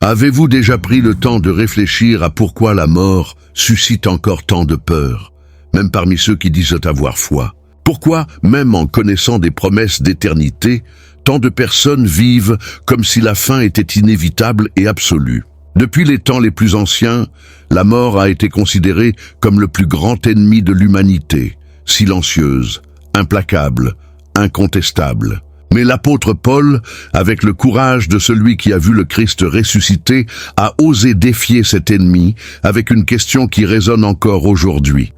Avez-vous déjà pris le temps de réfléchir à pourquoi la mort suscite encore tant de peur, même parmi ceux qui disent avoir foi? Pourquoi, même en connaissant des promesses d'éternité, tant de personnes vivent comme si la fin était inévitable et absolue? Depuis les temps les plus anciens, la mort a été considérée comme le plus grand ennemi de l'humanité, silencieuse, implacable, incontestable. Mais l'apôtre Paul, avec le courage de celui qui a vu le Christ ressuscité, a osé défier cet ennemi avec une question qui résonne encore aujourd'hui.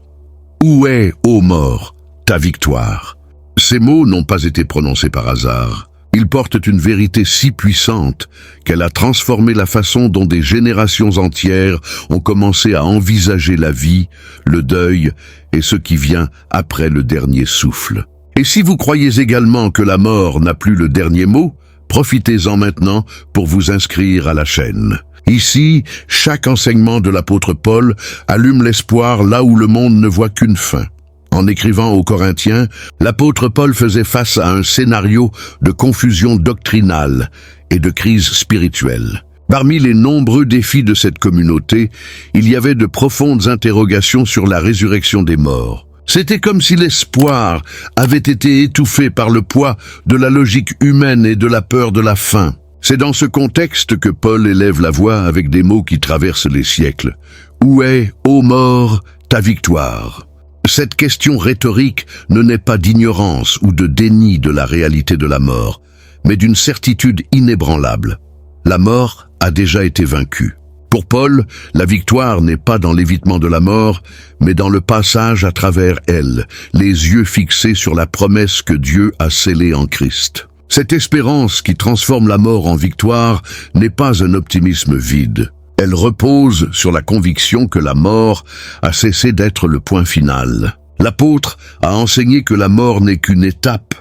Où est, ô mort, ta victoire? Ces mots n'ont pas été prononcés par hasard. Ils portent une vérité si puissante qu'elle a transformé la façon dont des générations entières ont commencé à envisager la vie, le deuil et ce qui vient après le dernier souffle. Et si vous croyez également que la mort n'a plus le dernier mot, profitez-en maintenant pour vous inscrire à la chaîne. Ici, chaque enseignement de l'apôtre Paul allume l'espoir là où le monde ne voit qu'une fin. En écrivant aux Corinthiens, l'apôtre Paul faisait face à un scénario de confusion doctrinale et de crise spirituelle. Parmi les nombreux défis de cette communauté, il y avait de profondes interrogations sur la résurrection des morts. C'était comme si l'espoir avait été étouffé par le poids de la logique humaine et de la peur de la fin. C'est dans ce contexte que Paul élève la voix avec des mots qui traversent les siècles. Où est, ô mort, ta victoire? Cette question rhétorique ne naît pas d'ignorance ou de déni de la réalité de la mort, mais d'une certitude inébranlable. La mort a déjà été vaincue. Pour Paul, la victoire n'est pas dans l'évitement de la mort, mais dans le passage à travers elle, les yeux fixés sur la promesse que Dieu a scellée en Christ. Cette espérance qui transforme la mort en victoire n'est pas un optimisme vide. Elle repose sur la conviction que la mort a cessé d'être le point final. L'apôtre a enseigné que la mort n'est qu'une étape,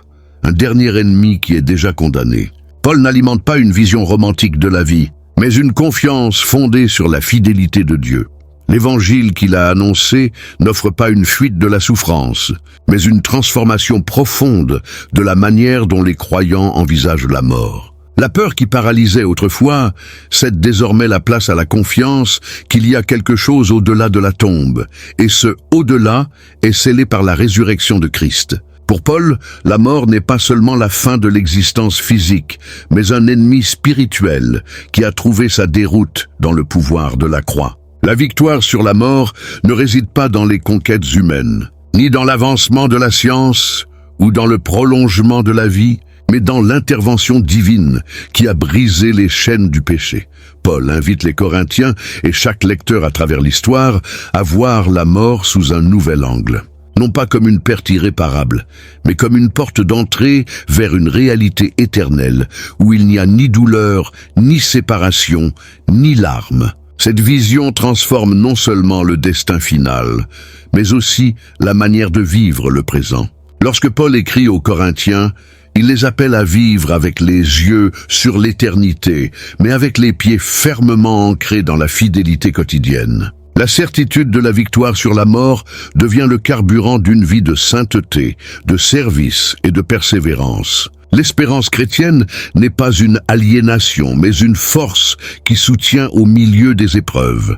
un dernier ennemi qui est déjà condamné. Paul n'alimente pas une vision romantique de la vie, mais une confiance fondée sur la fidélité de Dieu. L'évangile qu'il a annoncé n'offre pas une fuite de la souffrance, mais une transformation profonde de la manière dont les croyants envisagent la mort. La peur qui paralysait autrefois cède désormais la place à la confiance qu'il y a quelque chose au-delà de la tombe, et ce au-delà est scellé par la résurrection de Christ. Pour Paul, la mort n'est pas seulement la fin de l'existence physique, mais un ennemi spirituel qui a trouvé sa déroute dans le pouvoir de la croix. La victoire sur la mort ne réside pas dans les conquêtes humaines, ni dans l'avancement de la science ou dans le prolongement de la vie, mais dans l'intervention divine qui a brisé les chaînes du péché. Paul invite les Corinthiens et chaque lecteur à travers l'histoire à voir la mort sous un nouvel angle. Non pas comme une perte irréparable, mais comme une porte d'entrée vers une réalité éternelle où il n'y a ni douleur, ni séparation, ni larmes. Cette vision transforme non seulement le destin final, mais aussi la manière de vivre le présent. Lorsque Paul écrit aux Corinthiens, il les appelle à vivre avec les yeux sur l'éternité, mais avec les pieds fermement ancrés dans la fidélité quotidienne. La certitude de la victoire sur la mort devient le carburant d'une vie de sainteté, de service et de persévérance. L'espérance chrétienne n'est pas une aliénation, mais une force qui soutient au milieu des épreuves.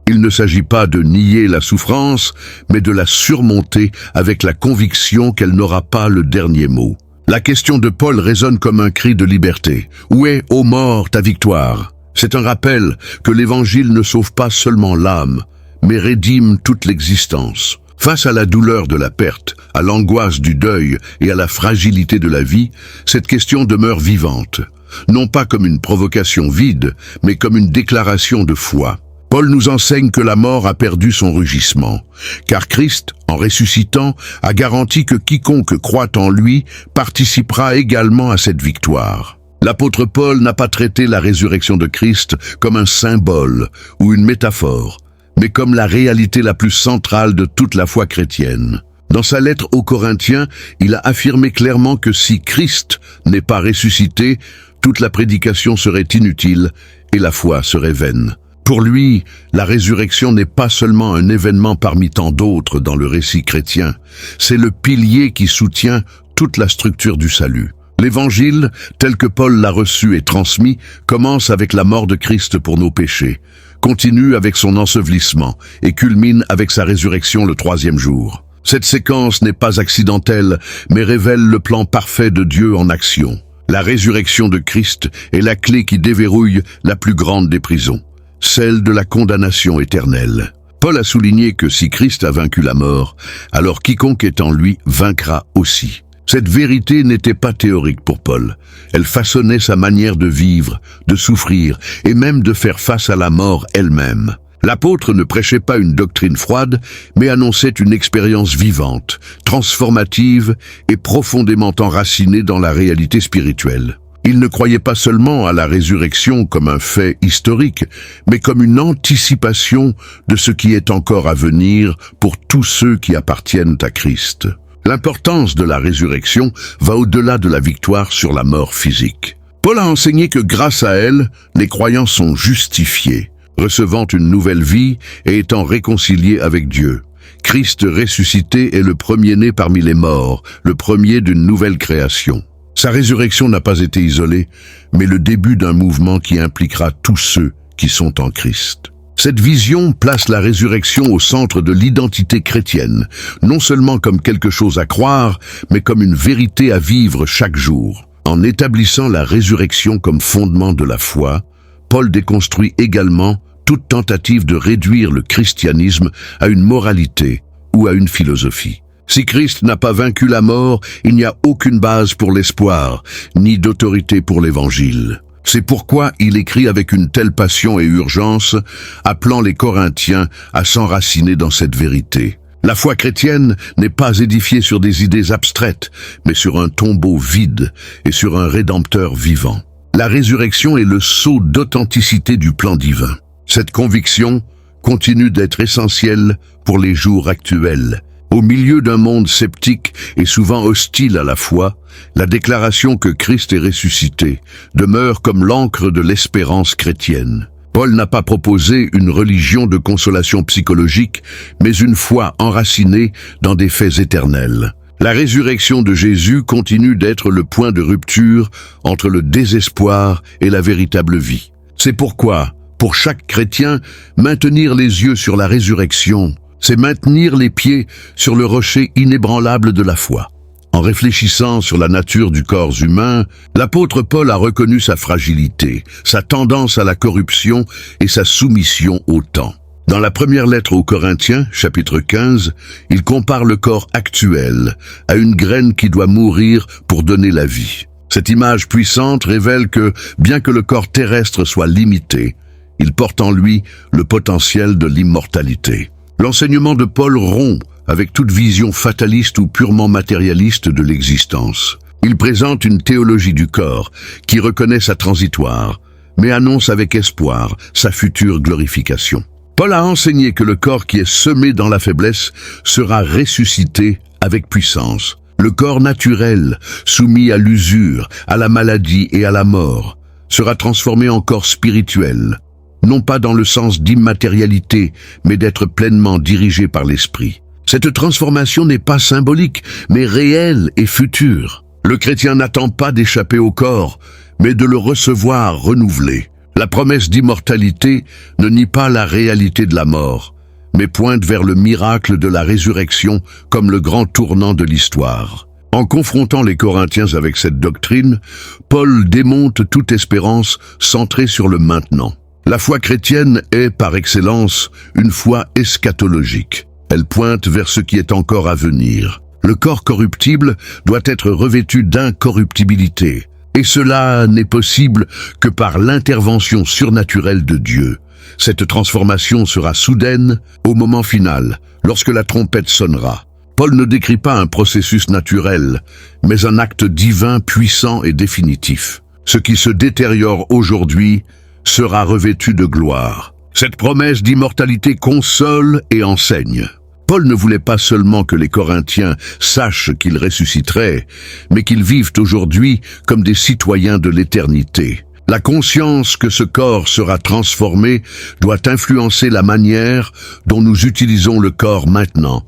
Il ne s'agit pas de nier la souffrance, mais de la surmonter avec la conviction qu'elle n'aura pas le dernier mot. La question de Paul résonne comme un cri de liberté. Où est, ô mort, ta victoire? C'est un rappel que l'Évangile ne sauve pas seulement l'âme, mais rédime toute l'existence. Face à la douleur de la perte, à l'angoisse du deuil et à la fragilité de la vie, cette question demeure vivante. Non pas comme une provocation vide, mais comme une déclaration de foi. Paul nous enseigne que la mort a perdu son rugissement, car Christ, en ressuscitant, a garanti que quiconque croit en lui participera également à cette victoire. L'apôtre Paul n'a pas traité la résurrection de Christ comme un symbole ou une métaphore, mais comme la réalité la plus centrale de toute la foi chrétienne. Dans sa lettre aux Corinthiens, il a affirmé clairement que si Christ n'est pas ressuscité, toute la prédication serait inutile et la foi serait vaine. Pour lui, la résurrection n'est pas seulement un événement parmi tant d'autres dans le récit chrétien, c'est le pilier qui soutient toute la structure du salut. L'Évangile, tel que Paul l'a reçu et transmis, commence avec la mort de Christ pour nos péchés, continue avec son ensevelissement et culmine avec sa résurrection le 3e jour. Cette séquence n'est pas accidentelle, mais révèle le plan parfait de Dieu en action. La résurrection de Christ est la clé qui déverrouille la plus grande des prisons, celle de la condamnation éternelle. Paul a souligné que si Christ a vaincu la mort, alors quiconque est en lui vaincra aussi. Cette vérité n'était pas théorique pour Paul. Elle façonnait sa manière de vivre, de souffrir et même de faire face à la mort elle-même. L'apôtre ne prêchait pas une doctrine froide, mais annonçait une expérience vivante, transformative et profondément enracinée dans la réalité spirituelle. Il ne croyait pas seulement à la résurrection comme un fait historique, mais comme une anticipation de ce qui est encore à venir pour tous ceux qui appartiennent à Christ. L'importance de la résurrection va au-delà de la victoire sur la mort physique. Paul a enseigné que grâce à elle, les croyants sont justifiés, recevant une nouvelle vie et étant réconciliés avec Dieu. Christ ressuscité est le premier-né parmi les morts, le premier d'une nouvelle création. Sa résurrection n'a pas été isolée, mais le début d'un mouvement qui impliquera tous ceux qui sont en Christ. Cette vision place la résurrection au centre de l'identité chrétienne, non seulement comme quelque chose à croire, mais comme une vérité à vivre chaque jour. En établissant la résurrection comme fondement de la foi, Paul déconstruit également toute tentative de réduire le christianisme à une moralité ou à une philosophie. Si Christ n'a pas vaincu la mort, il n'y a aucune base pour l'espoir, ni d'autorité pour l'Évangile. C'est pourquoi il écrit avec une telle passion et urgence, appelant les Corinthiens à s'enraciner dans cette vérité. La foi chrétienne n'est pas édifiée sur des idées abstraites, mais sur un tombeau vide et sur un Rédempteur vivant. La résurrection est le sceau d'authenticité du plan divin. Cette conviction continue d'être essentielle pour les jours actuels. Au milieu d'un monde sceptique et souvent hostile à la foi, la déclaration que Christ est ressuscité demeure comme l'encre de l'espérance chrétienne. Paul n'a pas proposé une religion de consolation psychologique, mais une foi enracinée dans des faits éternels. La résurrection de Jésus continue d'être le point de rupture entre le désespoir et la véritable vie. C'est pourquoi, pour chaque chrétien, maintenir les yeux sur la résurrection, c'est maintenir les pieds sur le rocher inébranlable de la foi. En réfléchissant sur la nature du corps humain, l'apôtre Paul a reconnu sa fragilité, sa tendance à la corruption et sa soumission au temps. Dans la première lettre aux Corinthiens, chapitre 15, il compare le corps actuel à une graine qui doit mourir pour donner la vie. Cette image puissante révèle que, bien que le corps terrestre soit limité, il porte en lui le potentiel de l'immortalité. L'enseignement de Paul rompt avec toute vision fataliste ou purement matérialiste de l'existence. Il présente une théologie du corps qui reconnaît sa transitoire, mais annonce avec espoir sa future glorification. Paul a enseigné que le corps qui est semé dans la faiblesse sera ressuscité avec puissance. Le corps naturel, soumis à l'usure, à la maladie et à la mort, sera transformé en corps spirituel, non pas dans le sens d'immatérialité, mais d'être pleinement dirigé par l'Esprit. Cette transformation n'est pas symbolique, mais réelle et future. Le chrétien n'attend pas d'échapper au corps, mais de le recevoir renouvelé. La promesse d'immortalité ne nie pas la réalité de la mort, mais pointe vers le miracle de la résurrection comme le grand tournant de l'histoire. En confrontant les Corinthiens avec cette doctrine, Paul démonte toute espérance centrée sur le maintenant. La foi chrétienne est, par excellence, une foi eschatologique. Elle pointe vers ce qui est encore à venir. Le corps corruptible doit être revêtu d'incorruptibilité, et cela n'est possible que par l'intervention surnaturelle de Dieu. Cette transformation sera soudaine au moment final, lorsque la trompette sonnera. Paul ne décrit pas un processus naturel, mais un acte divin puissant et définitif. Ce qui se détériore aujourd'hui sera revêtu de gloire. Cette promesse d'immortalité console et enseigne. Paul ne voulait pas seulement que les Corinthiens sachent qu'ils ressusciteraient, mais qu'ils vivent aujourd'hui comme des citoyens de l'éternité. La conscience que ce corps sera transformé doit influencer la manière dont nous utilisons le corps maintenant,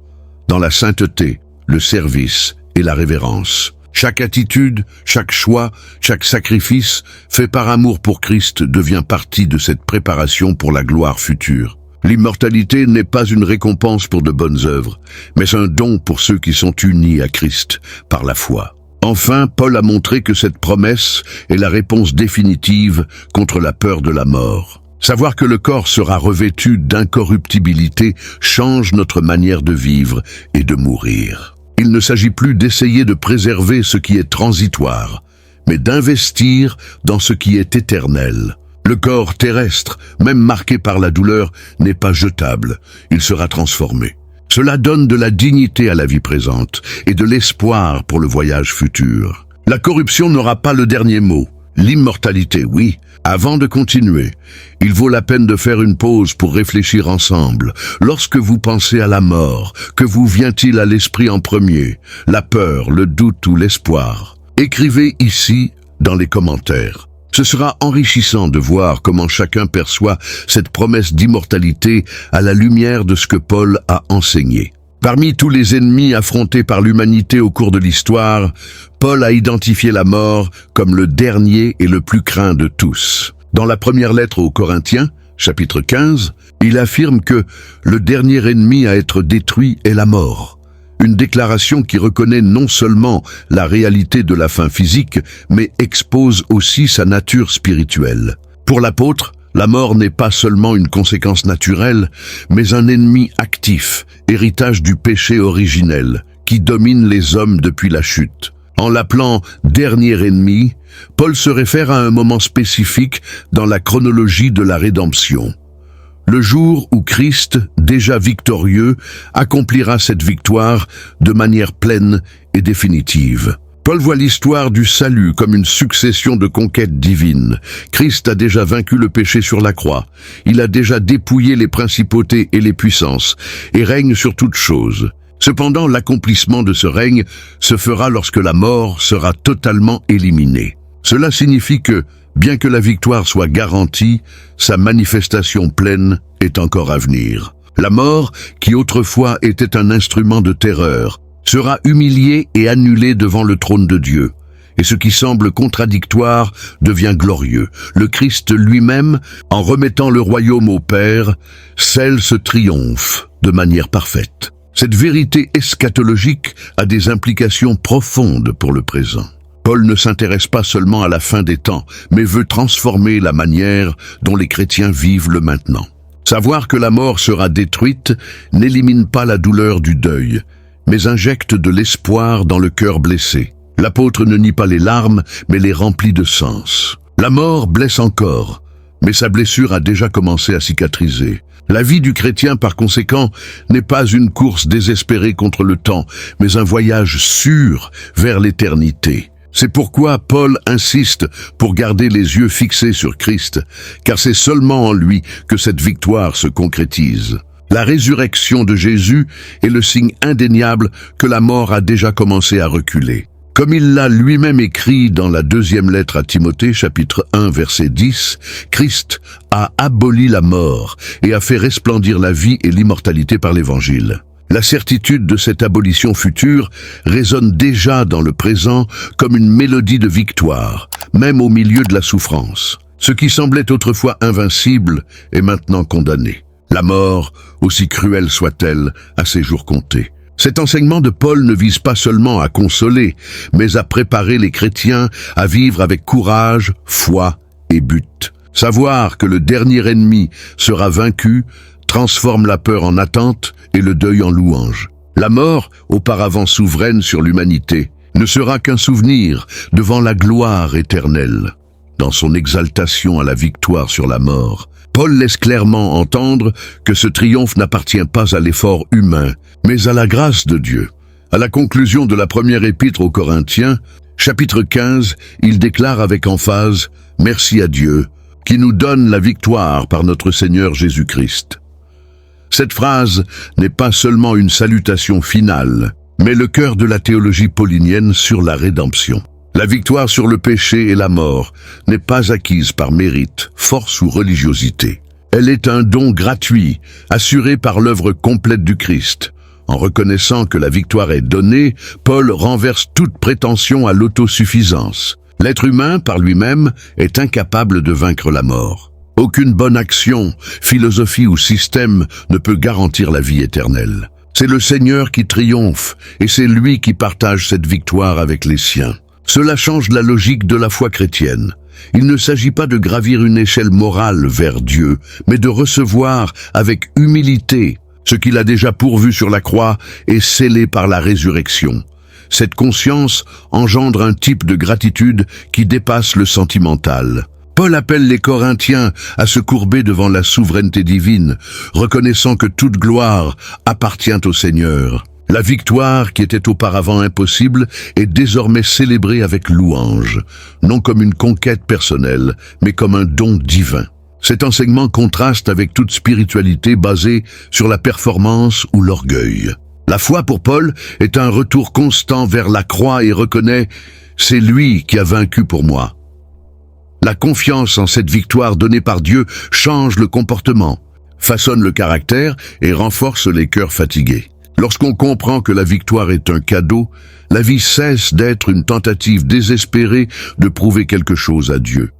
dans la sainteté, le service et la révérence. Chaque attitude, chaque choix, chaque sacrifice fait par amour pour Christ devient partie de cette préparation pour la gloire future. L'immortalité n'est pas une récompense pour de bonnes œuvres, mais un don pour ceux qui sont unis à Christ par la foi. Enfin, Paul a montré que cette promesse est la réponse définitive contre la peur de la mort. Savoir que le corps sera revêtu d'incorruptibilité change notre manière de vivre et de mourir. Il ne s'agit plus d'essayer de préserver ce qui est transitoire, mais d'investir dans ce qui est éternel. Le corps terrestre, même marqué par la douleur, n'est pas jetable, il sera transformé. Cela donne de la dignité à la vie présente et de l'espoir pour le voyage futur. La corruption n'aura pas le dernier mot. L'immortalité, oui. Avant de continuer, il vaut la peine de faire une pause pour réfléchir ensemble. Lorsque vous pensez à la mort, que vous vient-il à l'esprit en premier? La peur, le doute ou l'espoir? Écrivez ici dans les commentaires. Ce sera enrichissant de voir comment chacun perçoit cette promesse d'immortalité à la lumière de ce que Paul a enseigné. Parmi tous les ennemis affrontés par l'humanité au cours de l'histoire, Paul a identifié la mort comme le dernier et le plus craint de tous. Dans la première lettre aux Corinthiens, chapitre 15, il affirme que le dernier ennemi à être détruit est la mort. Une déclaration qui reconnaît non seulement la réalité de la fin physique, mais expose aussi sa nature spirituelle. Pour l'apôtre, la mort n'est pas seulement une conséquence naturelle, mais un ennemi actif, héritage du péché originel, qui domine les hommes depuis la chute. En l'appelant « dernier ennemi », Paul se réfère à un moment spécifique dans la chronologie de la rédemption. Le jour où Christ, déjà victorieux, accomplira cette victoire de manière pleine et définitive. Paul voit l'histoire du salut comme une succession de conquêtes divines. Christ a déjà vaincu le péché sur la croix. Il a déjà dépouillé les principautés et les puissances et règne sur toutes choses. Cependant, l'accomplissement de ce règne se fera lorsque la mort sera totalement éliminée. Cela signifie que, bien que la victoire soit garantie, sa manifestation pleine est encore à venir. La mort, qui autrefois était un instrument de terreur, sera humiliée et annulée devant le trône de Dieu. Et ce qui semble contradictoire devient glorieux. Le Christ lui-même, en remettant le royaume au Père, scelle ce triomphe de manière parfaite. Cette vérité eschatologique a des implications profondes pour le présent. Paul ne s'intéresse pas seulement à la fin des temps, mais veut transformer la manière dont les chrétiens vivent le maintenant. Savoir que la mort sera détruite n'élimine pas la douleur du deuil, mais injecte de l'espoir dans le cœur blessé. L'apôtre ne nie pas les larmes, mais les remplit de sens. La mort blesse encore, mais sa blessure a déjà commencé à cicatriser. La vie du chrétien, par conséquent, n'est pas une course désespérée contre le temps, mais un voyage sûr vers l'éternité. C'est pourquoi Paul insiste pour garder les yeux fixés sur Christ, car c'est seulement en lui que cette victoire se concrétise. La résurrection de Jésus est le signe indéniable que la mort a déjà commencé à reculer. Comme il l'a lui-même écrit dans la deuxième lettre à Timothée, chapitre 1, verset 10, Christ a aboli la mort et a fait resplendir la vie et l'immortalité par l'Évangile. La certitude de cette abolition future résonne déjà dans le présent comme une mélodie de victoire, même au milieu de la souffrance. Ce qui semblait autrefois invincible est maintenant condamné. La mort, aussi cruelle soit-elle, a ses jours comptés. Cet enseignement de Paul ne vise pas seulement à consoler, mais à préparer les chrétiens à vivre avec courage, foi et but. Savoir que le dernier ennemi sera vaincu transforme la peur en attente et le deuil en louange. La mort, auparavant souveraine sur l'humanité, ne sera qu'un souvenir devant la gloire éternelle. Dans son exaltation à la victoire sur la mort, Paul laisse clairement entendre que ce triomphe n'appartient pas à l'effort humain, mais à la grâce de Dieu. À la conclusion de la première épître aux Corinthiens, chapitre 15, il déclare avec emphase « Merci à Dieu, qui nous donne la victoire par notre Seigneur Jésus-Christ ». Cette phrase n'est pas seulement une salutation finale, mais le cœur de la théologie paulinienne sur la rédemption. La victoire sur le péché et la mort n'est pas acquise par mérite, force ou religiosité. Elle est un don gratuit, assuré par l'œuvre complète du Christ. En reconnaissant que la victoire est donnée, Paul renverse toute prétention à l'autosuffisance. L'être humain, par lui-même, est incapable de vaincre la mort. Aucune bonne action, philosophie ou système ne peut garantir la vie éternelle. C'est le Seigneur qui triomphe, et c'est lui qui partage cette victoire avec les siens. Cela change la logique de la foi chrétienne. Il ne s'agit pas de gravir une échelle morale vers Dieu, mais de recevoir avec humilité ce qu'il a déjà pourvu sur la croix et scellé par la résurrection. Cette conscience engendre un type de gratitude qui dépasse le sentimental. Paul appelle les Corinthiens à se courber devant la souveraineté divine, reconnaissant que toute gloire appartient au Seigneur. La victoire, qui était auparavant impossible, est désormais célébrée avec louange, non comme une conquête personnelle, mais comme un don divin. Cet enseignement contraste avec toute spiritualité basée sur la performance ou l'orgueil. La foi pour Paul est un retour constant vers la croix et reconnaît « c'est lui qui a vaincu pour moi ». La confiance en cette victoire donnée par Dieu change le comportement, façonne le caractère et renforce les cœurs fatigués. Lorsqu'on comprend que la victoire est un cadeau, la vie cesse d'être une tentative désespérée de prouver quelque chose à Dieu.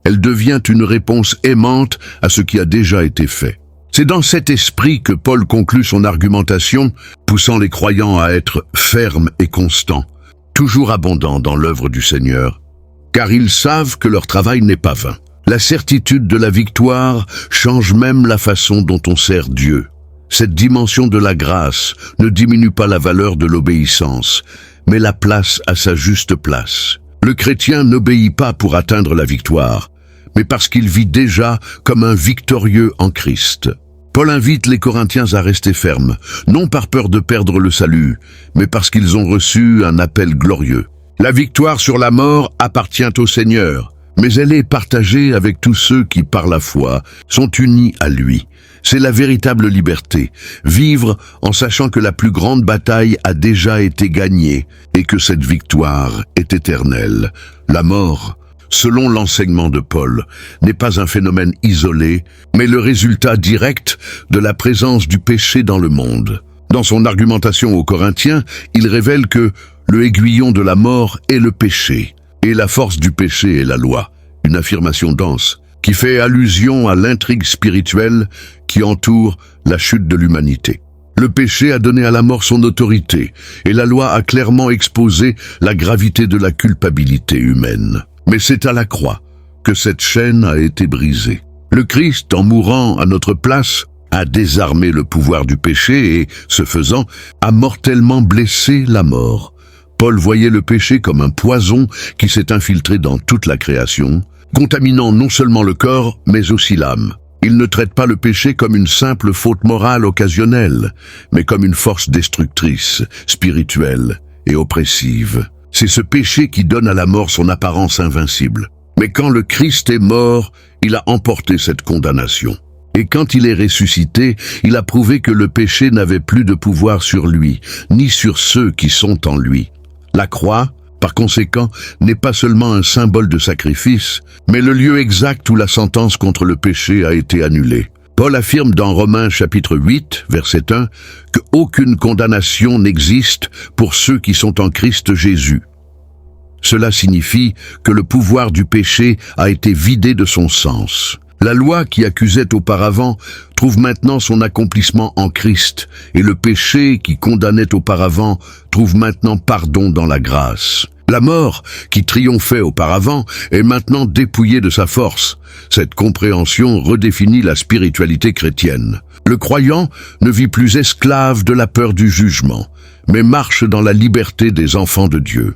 Elle devient une réponse aimante à ce qui a déjà été fait. C'est dans cet esprit que Paul conclut son argumentation, poussant les croyants à être fermes et constants, toujours abondants dans l'œuvre du Seigneur, car ils savent que leur travail n'est pas vain. La certitude de la victoire change même la façon dont on sert Dieu. Cette dimension de la grâce ne diminue pas la valeur de l'obéissance, mais la place à sa juste place. Le chrétien n'obéit pas pour atteindre la victoire, mais parce qu'il vit déjà comme un victorieux en Christ. Paul invite les Corinthiens à rester fermes, non par peur de perdre le salut, mais parce qu'ils ont reçu un appel glorieux. La victoire sur la mort appartient au Seigneur, mais elle est partagée avec tous ceux qui, par la foi, sont unis à lui. C'est la véritable liberté, vivre en sachant que la plus grande bataille a déjà été gagnée et que cette victoire est éternelle. La mort, selon l'enseignement de Paul, n'est pas un phénomène isolé, mais le résultat direct de la présence du péché dans le monde. Dans son argumentation aux Corinthiens, il révèle que le aiguillon de la mort est le péché, et la force du péché est la loi, une affirmation dense, qui fait allusion à l'intrigue spirituelle qui entoure la chute de l'humanité. Le péché a donné à la mort son autorité, et la loi a clairement exposé la gravité de la culpabilité humaine. Mais c'est à la croix que cette chaîne a été brisée. Le Christ, en mourant à notre place, a désarmé le pouvoir du péché et, ce faisant, a mortellement blessé la mort. Paul voyait le péché comme un poison qui s'est infiltré dans toute la création, contaminant non seulement le corps, mais aussi l'âme. Il ne traite pas le péché comme une simple faute morale occasionnelle, mais comme une force destructrice, spirituelle et oppressive. C'est ce péché qui donne à la mort son apparence invincible. Mais quand le Christ est mort, il a emporté cette condamnation. Et quand il est ressuscité, il a prouvé que le péché n'avait plus de pouvoir sur lui, ni sur ceux qui sont en lui. La croix, par conséquent, n'est pas seulement un symbole de sacrifice, mais le lieu exact où la sentence contre le péché a été annulée. Paul affirme dans Romains chapitre 8, verset 1, que aucune condamnation n'existe pour ceux qui sont en Christ Jésus. Cela signifie que le pouvoir du péché a été vidé de son sens. La loi qui accusait auparavant trouve maintenant son accomplissement en Christ, et le péché qui condamnait auparavant trouve maintenant pardon dans la grâce. La mort, qui triomphait auparavant, est maintenant dépouillée de sa force. Cette compréhension redéfinit la spiritualité chrétienne. Le croyant ne vit plus esclave de la peur du jugement, mais marche dans la liberté des enfants de Dieu.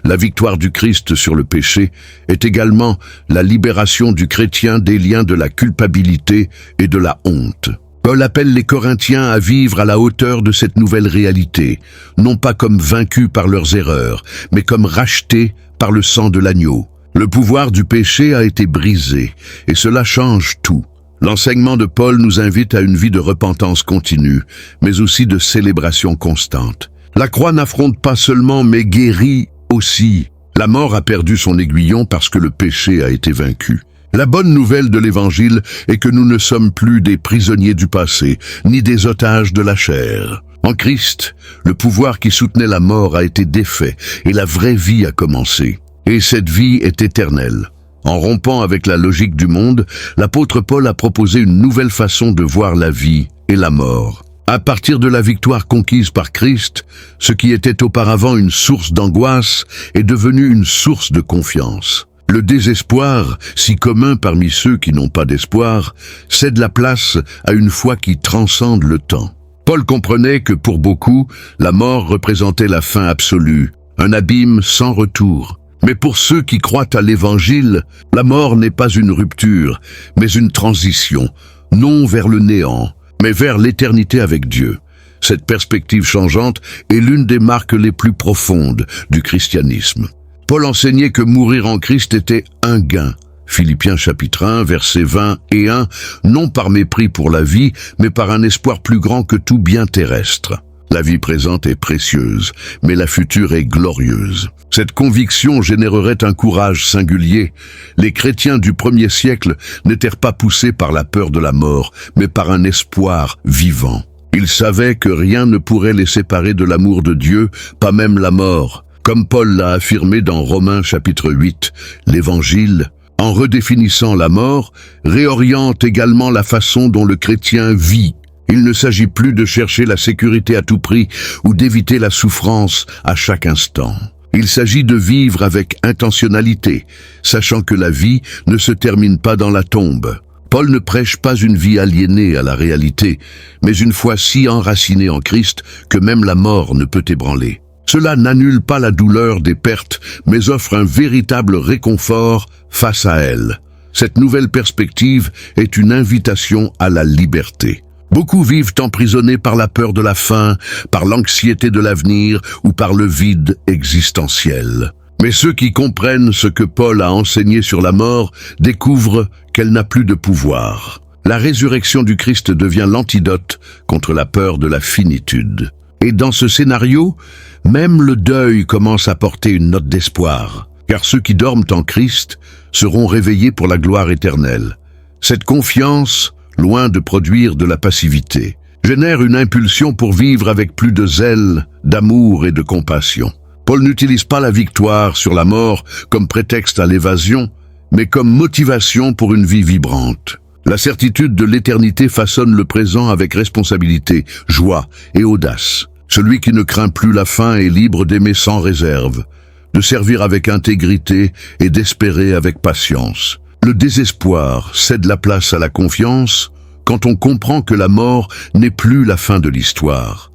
La victoire du Christ sur le péché est également la libération du chrétien des liens de la culpabilité et de la honte. Paul appelle les Corinthiens à vivre à la hauteur de cette nouvelle réalité, non pas comme vaincus par leurs erreurs, mais comme rachetés par le sang de l'agneau. Le pouvoir du péché a été brisé, et cela change tout. L'enseignement de Paul nous invite à une vie de repentance continue, mais aussi de célébration constante. La croix n'affronte pas seulement, mais guérit aussi. La mort a perdu son aiguillon parce que le péché a été vaincu. La bonne nouvelle de l'Évangile est que nous ne sommes plus des prisonniers du passé, ni des otages de la chair. En Christ, le pouvoir qui soutenait la mort a été défait et la vraie vie a commencé. Et cette vie est éternelle. En rompant avec la logique du monde, l'apôtre Paul a proposé une nouvelle façon de voir la vie et la mort. À partir de la victoire conquise par Christ, ce qui était auparavant une source d'angoisse est devenu une source de confiance. Le désespoir, si commun parmi ceux qui n'ont pas d'espoir, cède la place à une foi qui transcende le temps. Paul comprenait que pour beaucoup, la mort représentait la fin absolue, un abîme sans retour. Mais pour ceux qui croient à l'Évangile, la mort n'est pas une rupture, mais une transition, non vers le néant, mais vers l'éternité avec Dieu. Cette perspective changeante est l'une des marques les plus profondes du christianisme. Paul enseignait que mourir en Christ était un gain. Philippiens chapitre 1, versets 20 et 1, non par mépris pour la vie, mais par un espoir plus grand que tout bien terrestre. La vie présente est précieuse, mais la future est glorieuse. Cette conviction générerait un courage singulier. Les chrétiens du premier siècle n'étaient pas poussés par la peur de la mort, mais par un espoir vivant. Ils savaient que rien ne pourrait les séparer de l'amour de Dieu, pas même la mort. Comme Paul l'a affirmé dans Romains chapitre 8, l'Évangile, en redéfinissant la mort, réoriente également la façon dont le chrétien vit. Il ne s'agit plus de chercher la sécurité à tout prix ou d'éviter la souffrance à chaque instant. Il s'agit de vivre avec intentionnalité, sachant que la vie ne se termine pas dans la tombe. Paul ne prêche pas une vie aliénée à la réalité, mais une foi si enracinée en Christ que même la mort ne peut ébranler. Cela n'annule pas la douleur des pertes, mais offre un véritable réconfort face à elle. Cette nouvelle perspective est une invitation à la liberté. Beaucoup vivent emprisonnés par la peur de la fin, par l'anxiété de l'avenir ou par le vide existentiel. Mais ceux qui comprennent ce que Paul a enseigné sur la mort découvrent qu'elle n'a plus de pouvoir. La résurrection du Christ devient l'antidote contre la peur de la finitude. Et dans ce scénario, même le deuil commence à porter une note d'espoir, car ceux qui dorment en Christ seront réveillés pour la gloire éternelle. Cette confiance, loin de produire de la passivité, génère une impulsion pour vivre avec plus de zèle, d'amour et de compassion. Paul n'utilise pas la victoire sur la mort comme prétexte à l'évasion, mais comme motivation pour une vie vibrante. La certitude de l'éternité façonne le présent avec responsabilité, joie et audace. Celui qui ne craint plus la fin est libre d'aimer sans réserve, de servir avec intégrité et d'espérer avec patience. Le désespoir cède la place à la confiance quand on comprend que la mort n'est plus la fin de l'histoire.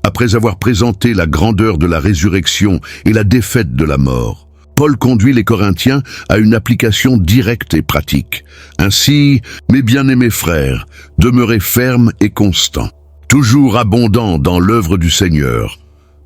Après avoir présenté la grandeur de la résurrection et la défaite de la mort, Paul conduit les Corinthiens à une application directe et pratique. Ainsi, mes bien-aimés frères, demeurez fermes et constants, toujours abondants dans l'œuvre du Seigneur.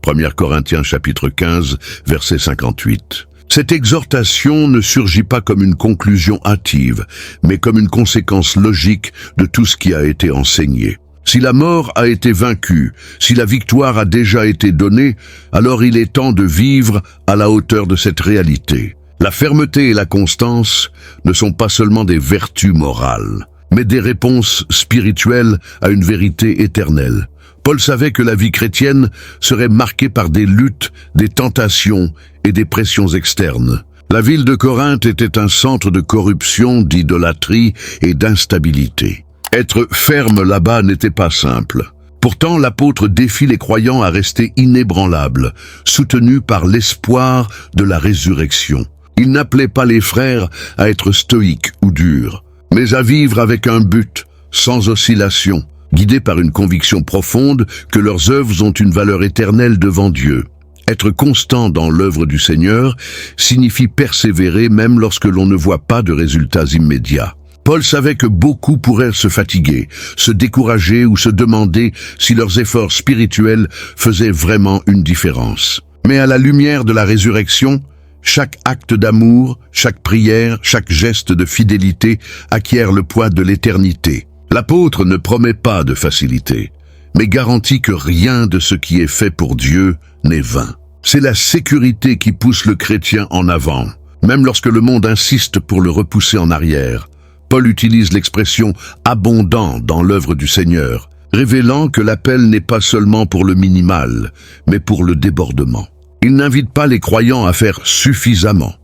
1 Corinthiens chapitre 15, verset 58. Cette exhortation ne surgit pas comme une conclusion hâtive, mais comme une conséquence logique de tout ce qui a été enseigné. Si la mort a été vaincue, si la victoire a déjà été donnée, alors il est temps de vivre à la hauteur de cette réalité. La fermeté et la constance ne sont pas seulement des vertus morales, mais des réponses spirituelles à une vérité éternelle. Paul savait que la vie chrétienne serait marquée par des luttes, des tentations et des pressions externes. La ville de Corinthe était un centre de corruption, d'idolâtrie et d'instabilité. Être ferme là-bas n'était pas simple. Pourtant, l'apôtre défie les croyants à rester inébranlables, soutenus par l'espoir de la résurrection. Il n'appelait pas les frères à être stoïques ou durs, mais à vivre avec un but, sans oscillation, guidés par une conviction profonde que leurs œuvres ont une valeur éternelle devant Dieu. Être constant dans l'œuvre du Seigneur signifie persévérer même lorsque l'on ne voit pas de résultats immédiats. Paul savait que beaucoup pourraient se fatiguer, se décourager ou se demander si leurs efforts spirituels faisaient vraiment une différence. Mais à la lumière de la résurrection, chaque acte d'amour, chaque prière, chaque geste de fidélité acquiert le poids de l'éternité. L'apôtre ne promet pas de facilité, mais garantit que rien de ce qui est fait pour Dieu n'est vain. C'est la sécurité qui pousse le chrétien en avant, même lorsque le monde insiste pour le repousser en arrière. Paul utilise l'expression « abondant » dans l'œuvre du Seigneur. révélant que l'appel n'est pas seulement pour le minimal, mais pour le débordement. Il n'invite pas les croyants à faire suffisamment,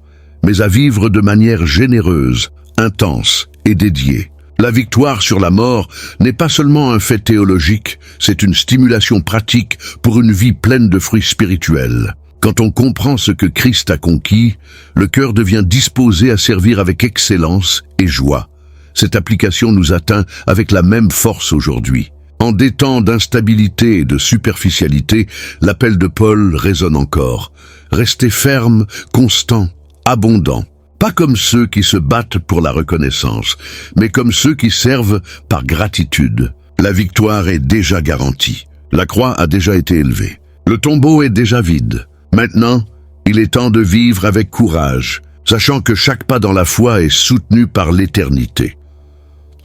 mais à vivre de manière généreuse, intense et dédiée. La victoire sur la mort n'est pas seulement un fait théologique, c'est une stimulation pratique pour une vie pleine de fruits spirituels. Quand on comprend ce que Christ a conquis, le cœur devient disposé à servir avec excellence et joie. Cette application nous atteint avec la même force aujourd'hui. En des temps d'instabilité et de superficialité, l'appel de Paul résonne encore. Restez ferme, constant, abondant. Pas comme ceux qui se battent pour la reconnaissance, mais comme ceux qui servent par gratitude. La victoire est déjà garantie. La croix a déjà été élevée. Le tombeau est déjà vide. Maintenant, il est temps de vivre avec courage, sachant que chaque pas dans la foi est soutenu par l'éternité.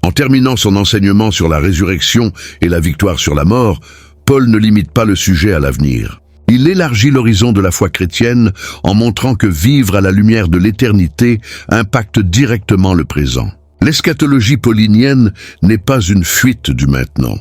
En terminant son enseignement sur la résurrection et la victoire sur la mort, Paul ne limite pas le sujet à l'avenir. Il élargit l'horizon de la foi chrétienne en montrant que vivre à la lumière de l'éternité impacte directement le présent. L'eschatologie paulinienne n'est pas une fuite du maintenant,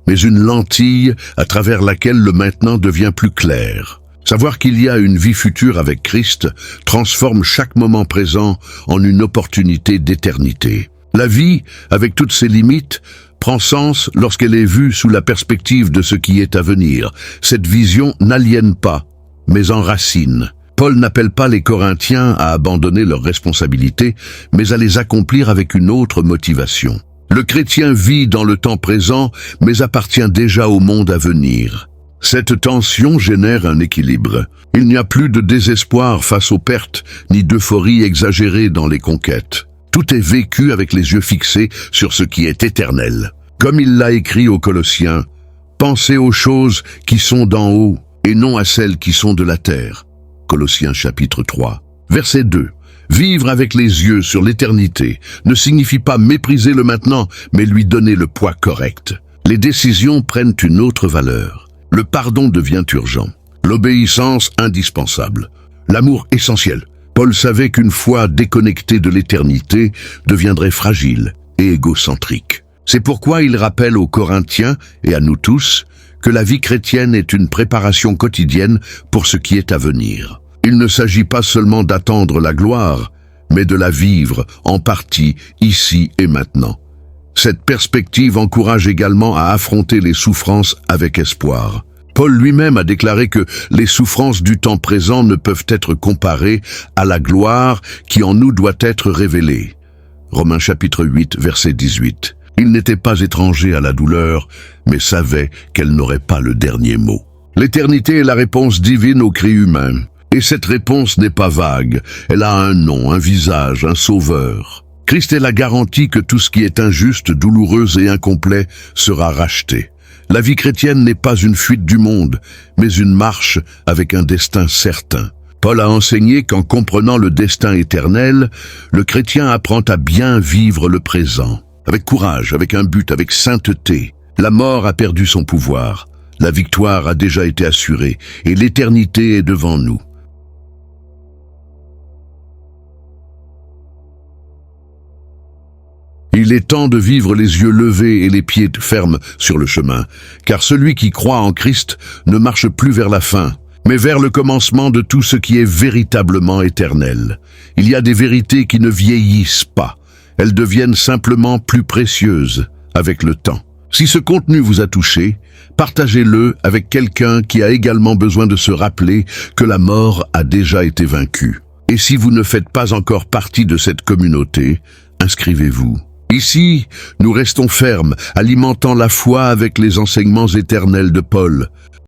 mais une lentille à travers laquelle le maintenant devient plus clair. Savoir qu'il y a une vie future avec Christ transforme chaque moment présent en une opportunité d'éternité. La vie, avec toutes ses limites, prend sens lorsqu'elle est vue sous la perspective de ce qui est à venir. Cette vision n'aliène pas, mais enracine. Paul n'appelle pas les Corinthiens à abandonner leurs responsabilités, mais à les accomplir avec une autre motivation. Le chrétien vit dans le temps présent, mais appartient déjà au monde à venir. Cette tension génère un équilibre. Il n'y a plus de désespoir face aux pertes, ni d'euphorie exagérée dans les conquêtes. Tout est vécu avec les yeux fixés sur ce qui est éternel. Comme il l'a écrit aux Colossiens, « Pensez aux choses qui sont d'en haut et non à celles qui sont de la terre. » Colossiens chapitre 3. Verset 2. Vivre avec les yeux sur l'éternité ne signifie pas mépriser le maintenant, mais lui donner le poids correct. Les décisions prennent une autre valeur. Le pardon devient urgent. L'obéissance indispensable. L'amour essentiel. Paul savait qu'une foi déconnectée de l'éternité deviendrait fragile et égocentrique. C'est pourquoi il rappelle aux Corinthiens et à nous tous que la vie chrétienne est une préparation quotidienne pour ce qui est à venir. Il ne s'agit pas seulement d'attendre la gloire, mais de la vivre en partie ici et maintenant. Cette perspective encourage également à affronter les souffrances avec espoir. Paul lui-même a déclaré que les souffrances du temps présent ne peuvent être comparées à la gloire qui en nous doit être révélée. Romains chapitre 8, verset 18. Il n'était pas étranger à la douleur, mais savait qu'elle n'aurait pas le dernier mot. L'éternité est la réponse divine au cri humain. Et cette réponse n'est pas vague. Elle a un nom, un visage, un sauveur. Christ est la garantie que tout ce qui est injuste, douloureux et incomplet sera racheté. La vie chrétienne n'est pas une fuite du monde, mais une marche avec un destin certain. Paul a enseigné qu'en comprenant le destin éternel, le chrétien apprend à bien vivre le présent. Avec courage, avec un but, avec sainteté. La mort a perdu son pouvoir. La victoire a déjà été assurée et l'éternité est devant nous. Il est temps de vivre les yeux levés et les pieds fermes sur le chemin, car celui qui croit en Christ ne marche plus vers la fin, mais vers le commencement de tout ce qui est véritablement éternel. Il y a des vérités qui ne vieillissent pas, elles deviennent simplement plus précieuses avec le temps. Si ce contenu vous a touché, partagez-le avec quelqu'un qui a également besoin de se rappeler que la mort a déjà été vaincue. Et si vous ne faites pas encore partie de cette communauté, inscrivez-vous. Ici, nous restons fermes, alimentant la foi avec les enseignements éternels de Paul.